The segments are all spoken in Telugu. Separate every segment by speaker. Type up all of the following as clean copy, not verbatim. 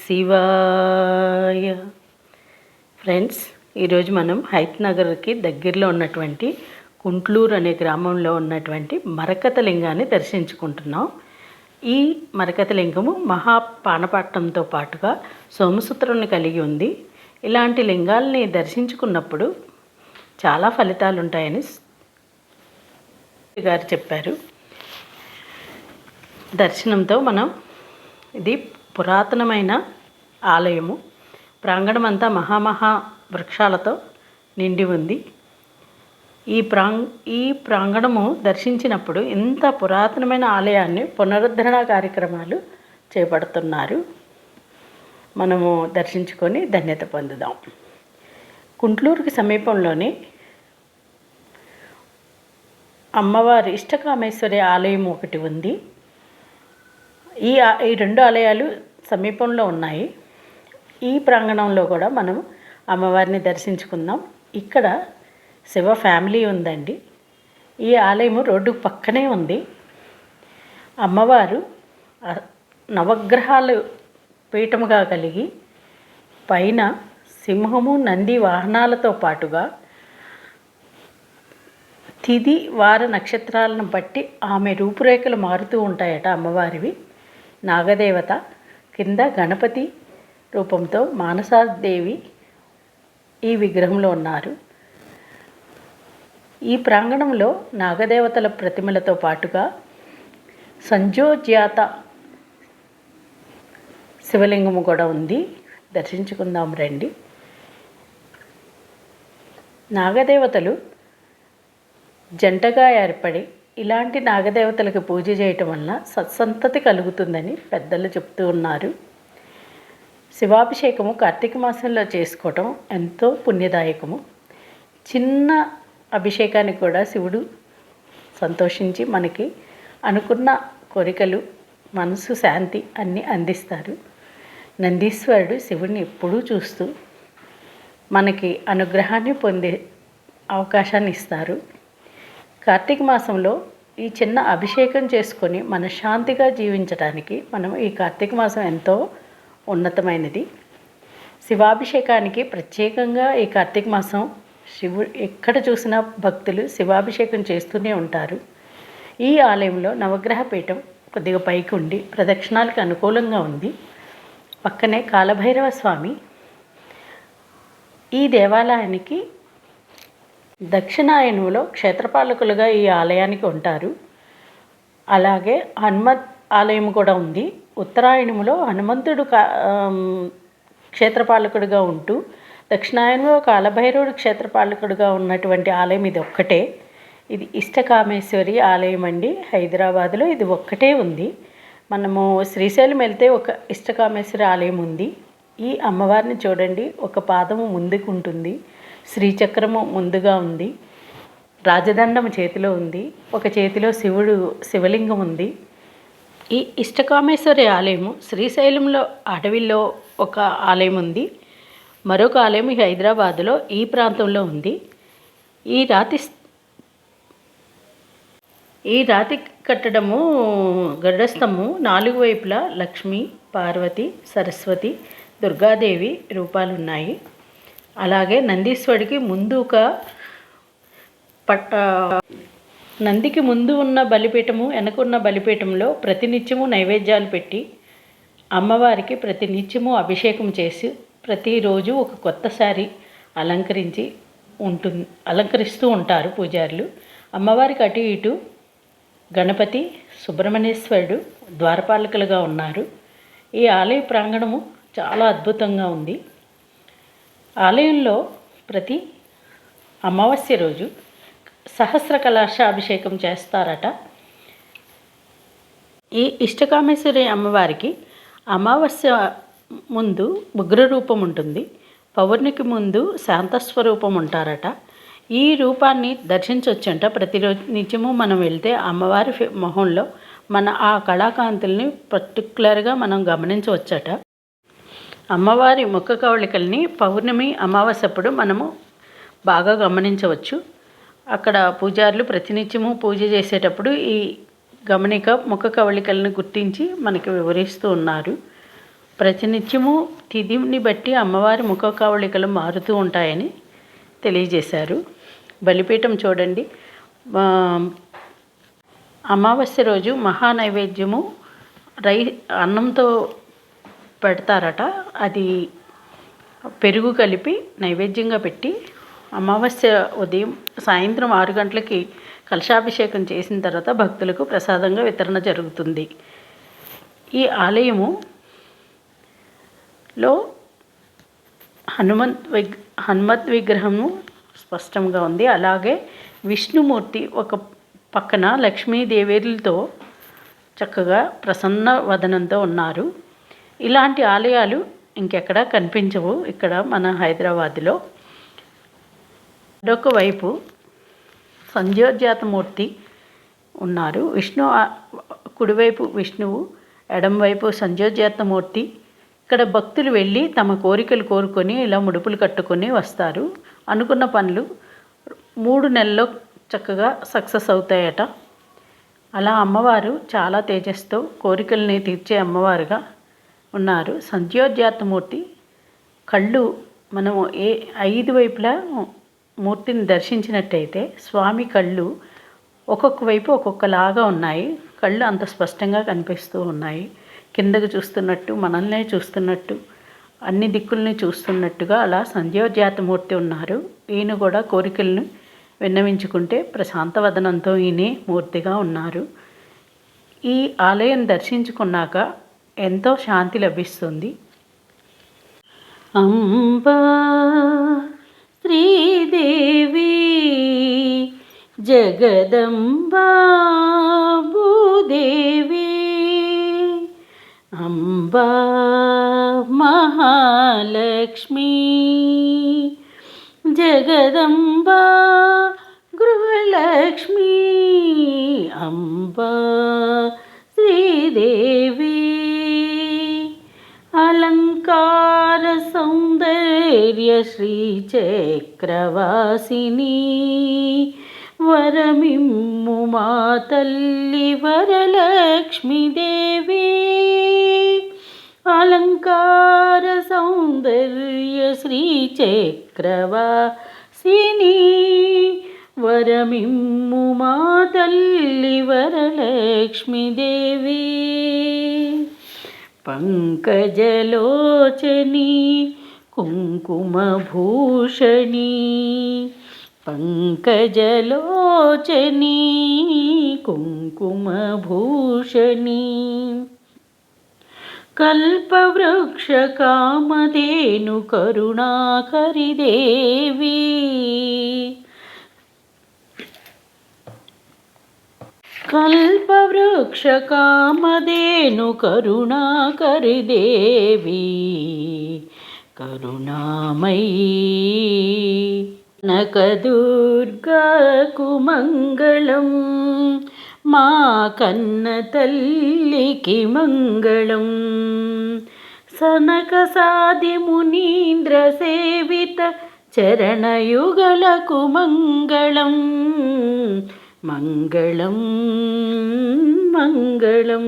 Speaker 1: శివాయ. ఫ్రెండ్స్, ఈరోజు మనం హైత్ నగర్కి దగ్గరలో ఉన్నటువంటి కుంట్లూరు అనే గ్రామంలో ఉన్నటువంటి మరకత లింగాన్ని దర్శించుకుంటున్నాం. ఈ మరకత లింగము మహాపానపట్టంతో పాటుగా సోమసూత్రాన్ని కలిగి ఉంది. ఇలాంటి లింగాల్ని దర్శించుకున్నప్పుడు చాలా ఫలితాలు ఉంటాయని గారు చెప్పారు. దర్శనంతో మనం ఇది పురాతనమైన ఆలయము. ప్రాంగణం అంతా మహామహా వృక్షాలతో నిండి ఉంది. ఈ ప్రాంగణము దర్శించినప్పుడు ఇంత పురాతనమైన ఆలయాన్ని పునరుద్ధరణ కార్యక్రమాలు చేపడుతున్నారు. మనము దర్శించుకొని ధన్యత పొందుదాం. కుంట్లూరుకి సమీపంలోనే అమ్మవారి ఇష్టకామేశ్వరి ఆలయం ఒకటి ఉంది. ఈ రెండు ఆలయాలు సమీపంలో ఉన్నాయి. ఈ ప్రాంగణంలో కూడా మనం అమ్మవారిని దర్శించుకుందాం. ఇక్కడ శివ ఫ్యామిలీ ఉందండి. ఈ ఆలయము రోడ్డు పక్కనే ఉంది. అమ్మవారు నవగ్రహాలు పీఠముగా కలిగి పైన సింహము నంది వాహనాలతో పాటుగా తిథి వార నక్షత్రాలను బట్టి ఆమె రూపురేఖలు మారుతూ ఉంటాయట అమ్మవారివి. నాగదేవత కింద గణపతి రూపంతో మానసాదేవి ఈ విగ్రహంలో ఉన్నారు. ఈ ప్రాంగణంలో నాగదేవతల ప్రతిమలతో పాటుగా సంజోజ్యాత శివలింగము కూడా ఉంది. దర్శించుకుందాం రండి. నాగదేవతలు జంటగా ఏర్పడి ఇలాంటి నాగదేవతలకు పూజ చేయటం వల్ల సత్సంతతి కలుగుతుందని పెద్దలు చెప్తూ ఉన్నారు. శివాభిషేకము కార్తీక మాసంలో చేసుకోవటం ఎంతో పుణ్యదాయకము. చిన్న అభిషేకానికి కూడా శివుడు సంతోషించి మనకి అనుకున్న కోరికలు, మనసు శాంతి అన్నీ అందిస్తారు. నందీశ్వరుడు శివుడిని ఎప్పుడూ చూస్తూ మనకి అనుగ్రహాన్ని పొందే అవకాశాన్ని ఇస్తారు. కార్తీక మాసంలో ఈ చిన్న అభిషేకం చేసుకొని మనశ్శాంతిగా జీవించడానికి మనం ఈ కార్తీక మాసం ఎంతో ఉన్నతమైనది. శివాభిషేకానికి ప్రత్యేకంగా ఈ కార్తీక మాసం శివుడు ఎక్కడ చూసినా భక్తులు శివాభిషేకం చేస్తూనే ఉంటారు. ఈ ఆలయంలో నవగ్రహ పీఠం కొద్దిగా పైకి ఉండి ప్రదక్షిణాలకు అనుకూలంగా ఉంది. పక్కనే కాలభైరవ స్వామి. ఈ దేవాలయానికి దక్షిణాయనంలో క్షేత్రపాలకులుగా ఈ ఆలయానికి ఉంటారు. అలాగే హనుమత్ ఆలయం కూడా ఉంది. ఉత్తరాయణంలో హనుమంతుడు క్షేత్రపాలకుడిగా ఉంటూ దక్షిణాయనంలో కాలభైరవుడు క్షేత్రపాలకుడిగా ఉన్నటువంటి ఆలయం ఇది ఒక్కటే. ఇది ఇష్టకామేశ్వరి ఆలయం అండి. హైదరాబాద్లో ఇది ఒక్కటే ఉంది. మనము శ్రీశైలం వెళ్తే ఒక ఇష్టకామేశ్వరి ఆలయం ఉంది. ఈ అమ్మవారిని చూడండి. ఒక పాదము ముందుకు ఉంటుంది, శ్రీచక్రము ముందుగా ఉంది, రాజదండము చేతిలో ఉంది, ఒక చేతిలో శివలింగం ఉంది. ఈ ఇష్టకామేశ్వరి ఆలయము శ్రీశైలంలో అడవిలో ఒక ఆలయం ఉంది. మరొక ఆలయం హైదరాబాదులో ఈ ప్రాంతంలో ఉంది. ఈ రాతి కట్టడము గరుడస్తంభము 4 వైపులా లక్ష్మి, పార్వతి, సరస్వతి, దుర్గాదేవి రూపాలున్నాయి. అలాగే నందీశ్వరుడికి ముందు నందికి ముందు ఉన్న బలిపీఠము, వెనకున్న బలిపీఠంలో ప్రతినిత్యము నైవేద్యాలు పెట్టి అమ్మవారికి ప్రతినిత్యము అభిషేకం చేసి ప్రతిరోజు ఒక కొత్త సారి అలంకరిస్తూ ఉంటారు పూజారులు. అమ్మవారికి అటు ఇటు గణపతి, సుబ్రహ్మణ్యేశ్వరుడు ద్వారపాలకులుగా ఉన్నారు. ఈ ఆలయ ప్రాంగణము చాలా అద్భుతంగా ఉంది. ఆలయంలో ప్రతి అమావాస్య రోజు సహస్ర కలశాభిషేకం చేస్తారట. ఈ ఇష్టకామేశ్వరి అమ్మవారికి అమావాస్య ముందు ఉగ్రరూపం ఉంటుంది, పౌర్ణమికి ముందు శాంతస్వరూపం ఉంటారట. ఈ రూపాన్ని దర్శించవచ్చంట. ప్రతిరోజు నిత్యము మనం వెళ్తే అమ్మవారి మొహంలో మన ఆ కళాకాంతుల్ని పర్టికులర్గా మనం గమనించవచ్చట. అమ్మవారి ముఖ కవళికల్ని పౌర్ణమి, అమావాస్యప్పుడు మనము బాగా గమనించవచ్చు. అక్కడ పూజారులు ప్రతినిత్యము పూజ చేసేటప్పుడు ఈ ముఖ కవళికలను గుర్తించి మనకి వివరిస్తూ ఉన్నారు. ప్రతినిత్యము తిథిని బట్టి అమ్మవారి ముఖ కవళికలు మారుతూ ఉంటాయని తెలియజేశారు. బలిపీఠం చూడండి. అమావాస్య రోజు మహా నైవేద్యము అన్నంతో పెడతారట. అది పెరుగు కలిపి నైవేద్యంగా పెట్టి అమావాస్య ఉదయం సాయంత్రం 6 గంటలకి కలశాభిషేకం చేసిన తర్వాత భక్తులకు ప్రసాదంగా వితరణ జరుగుతుంది. ఈ ఆలయములో హనుమత్ విగ్రహము స్పష్టంగా ఉంది. అలాగే విష్ణుమూర్తి ఒక పక్కన లక్ష్మీదేవిలతో చక్కగా ప్రసన్న వదనంతో ఉన్నారు. ఇలాంటి ఆలయాలు ఇంకెక్కడా కనిపించవు ఇక్కడ మన హైదరాబాద్లో. మరొక వైపు సంధ్యోజాతమూర్తి ఉన్నారు. కుడివైపు విష్ణువు, ఎడంవైపు సంధ్యోజాతమూర్తి. ఇక్కడ భక్తులు వెళ్ళి తమ కోరికలు కోరుకొని ఇలా ముడుపులు కట్టుకొని వస్తారు. అనుకున్న పనులు 3 నెలల్లో చక్కగా సక్సెస్ అవుతాయట. అలా అమ్మవారు చాలా తేజస్తో కోరికల్ని తీర్చే అమ్మవారుగా ఉన్నారు. సంధ్యోజాతమూర్తి కళ్ళు మనము 5 వైపులా మూర్తిని దర్శించినట్టయితే స్వామి కళ్ళు ఒక్కొక్క వైపు ఒక్కొక్కలాగా ఉన్నాయి. కళ్ళు అంత స్పష్టంగా కనిపిస్తూ ఉన్నాయి. కిందకు చూస్తున్నట్టు, మనల్నే చూస్తున్నట్టు, అన్ని దిక్కుల్ని చూస్తున్నట్టుగా అలా సంధ్యోజాతమూర్తి ఉన్నారు. ఈయన కూడా కోరికలను విన్నవించుకుంటే ప్రశాంతవదనంతో ఈయనే మూర్తిగా ఉన్నారు. ఈ ఆలయం దర్శించుకున్నాక ఎంతో శాంతి లభిస్తుంది. అంబా శ్రీదేవి జగదంబా భూదేవి అంబా మహాలక్ష్మి జగదంబా గృహలక్ష్మి అంబా శ్రీదేవి అలంకార సౌందర్య శ్రీచక్రవాసిని వరమిమ్ము మా తల్లి వరలక్ష్మీదేవి అలంకార సౌందర్య శ్రీచక్రవాసిని వరమిమ్ము మా తల్లి వరలక్ష్మీదేవి పంకజలోచని కుంకుమభూషణి పంకజలోచని కుంకుమభూషణి కల్పవృక్ష కామధేను కరుణాకరి దేవి కల్పవృక్ష కామధేను కరుణాకరి దేవి కరుణామయీ కనకదుర్గకు మంగళం మా కన్న తల్లికి మంగళం సనకసాది మునీంద్ర సేవిత చరణయుగలకు మంగళం మంగళం మంగళం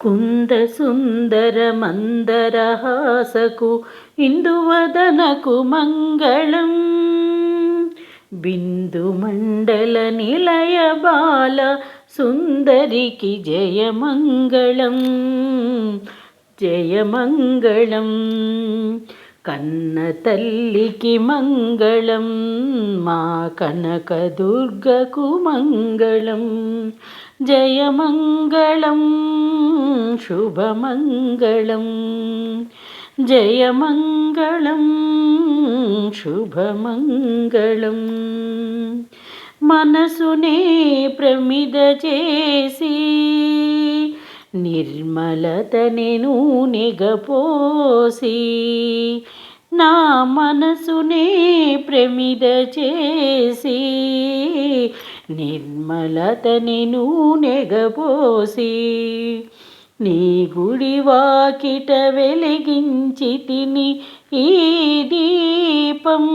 Speaker 1: కుంద సుందర మందరహాసకు ఇందువదనకు మంగళం బిందు మండల నిలయ బాల సుందరికి జయమంగళం జయమంగళం కన్న తల్లికి మంగళం మా కనకదుర్గకు మంగళం జయమంగళం శుభమంగళం జయమంగళం శుభమంగళం మనసునే ప్రమిద చేసి నిర్మలతని నూనెగపోసి నా మనసునే ప్రమిద చేసి నిర్మలతని నూనెగపోసి నీ గుడి వాకిట వెలిగించి తిని ఈ దీపం